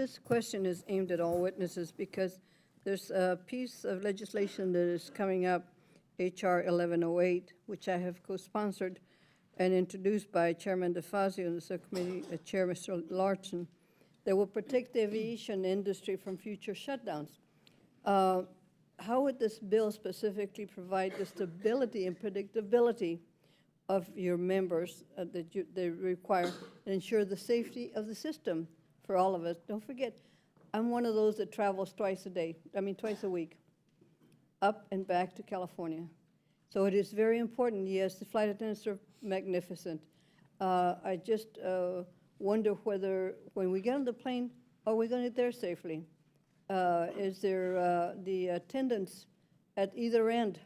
this question is aimed at all witnesses because there's a piece of legislation that is coming up, H.R. 1108, which I have co-sponsored and introduced by Chairman DeFazio and the subcommittee Chair Mr. Larson, that will protect the aviation industry from future shutdowns. How would this bill specifically provide the stability and predictability of your members that they require and ensure the safety of the system for all of us? Don't forget, I'm one of those that travels twice a week, up and back to California. So it is very important. Yes, the flight attendants are magnificent. I just wonder whether when we get on the plane, are we going to get there safely? Is there the attendants at either end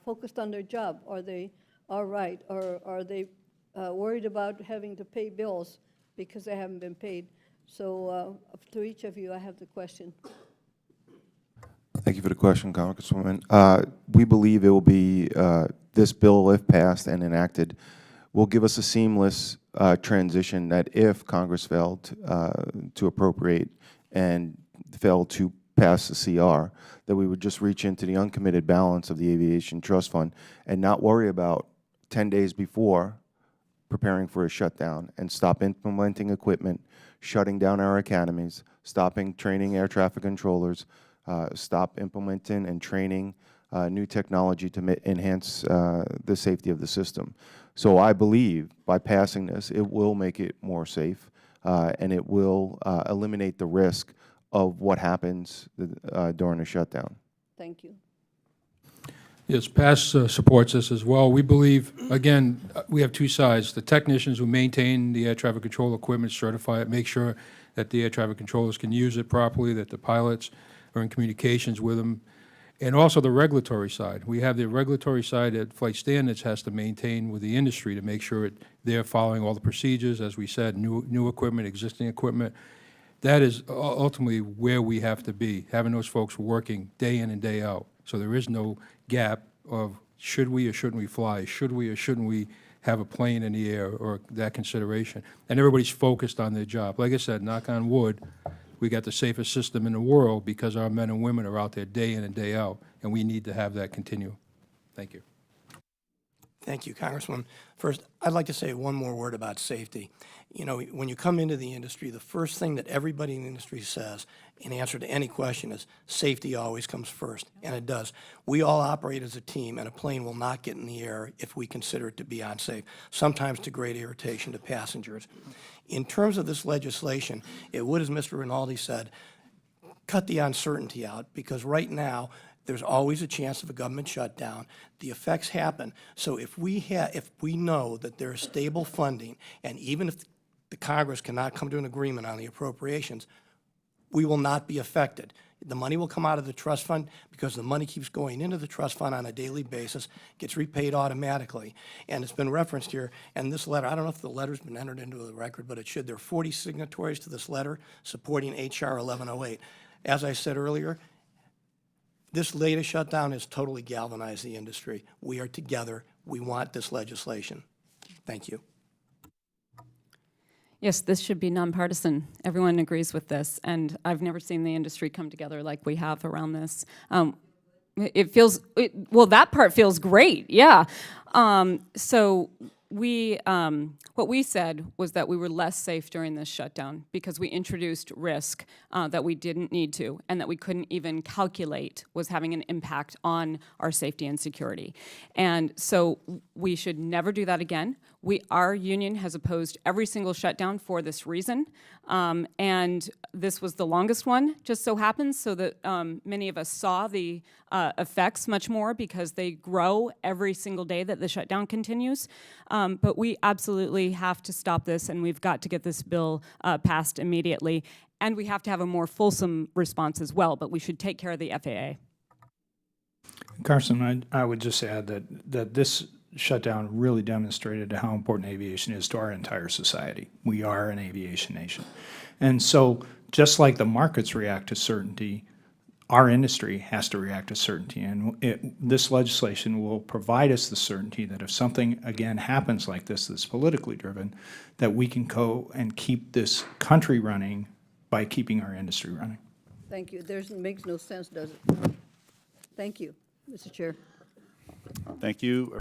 focused on their job? Are they all right? Or are they worried about having to pay bills because they haven't been paid? So to each of you, I have the question. Thank you for the question, Congresswoman. We believe it will be, this bill, if passed and enacted, will give us a seamless transition that if Congress failed to appropriate and failed to pass the CR, that we would just reach into the uncommitted balance of the Aviation Trust Fund and not worry about 10 days before preparing for a shutdown and stop implementing equipment, shutting down our academies, stopping training air traffic controllers, stop implementing and training new technology to enhance the safety of the system. So I believe by passing this, it will make it more safe and it will eliminate the risk of what happens during a shutdown. Thank you. Yes, PASS supports this as well. We believe, again, we have two sides. The technicians who maintain the air traffic control equipment, certify it, make sure that the air traffic controllers can use it properly, that the pilots are in communications with them, and also the regulatory side. We have the regulatory side that Flight Standards has to maintain with the industry to make sure they're following all the procedures, as we said, new equipment, existing equipment. That is ultimately where we have to be, having those folks working day in and day out. So there is no gap of should we or shouldn't we fly, should we or shouldn't we have a plane in the air, or that consideration. And everybody's focused on their job. Like I said, knock on wood, we got the safest system in the world because our men and women are out there day in and day out, and we need to have that continue. Thank you. Thank you, Congressman. First, I'd like to say one more word about safety. You know, when you come into the industry, the first thing that everybody in the industry says in answer to any question is safety always comes first, and it does. We all operate as a team, and a plane will not get in the air if we consider it to be unsafe, sometimes to great irritation to passengers. In terms of this legislation, it would, as Mr. Rinaldi said, cut the uncertainty out, because right now, there's always a chance of a government shutdown. The effects happen. So if we know that there is stable funding, and even if the Congress cannot come to an agreement on the appropriations, we will not be affected. The money will come out of the trust fund because the money keeps going into the trust fund on a daily basis, gets repaid automatically. And it's been referenced here, and this letter, I don't know if the letter's been entered into the record, but it should. There are 40 signatories to this letter supporting H.R. 1108. As I said earlier, this latest shutdown has totally galvanized the industry. We are together. We want this legislation. Thank you. Yes, this should be nonpartisan. Everyone agrees with this, and I've never seen the industry come together like we have around this. Well, that part feels great, yeah. So what we said was that we were less safe during this shutdown because we introduced risk that we didn't need to and that we couldn't even calculate was having an impact on our safety and security. And so we should never do that again. Our union has opposed every single shutdown for this reason. And this was the longest one, just so happens, so that many of us saw the effects much more because they grow every single day that the shutdown continues. But we absolutely have to stop this, and we've got to get this bill passed immediately. And we have to have a more fulsome response as well, but we should take care of the FAA. Carson, I would just add that this shutdown really demonstrated how important aviation is to our entire society. We are an aviation nation. And so just like the markets react to certainty, our industry has to react to certainty. And this legislation will provide us the certainty that if something, again, happens like this that's politically driven, that we can go and keep this country running by keeping our industry running. Thank you. Makes no sense, does it? Thank you, Mr. Chair. Thank you.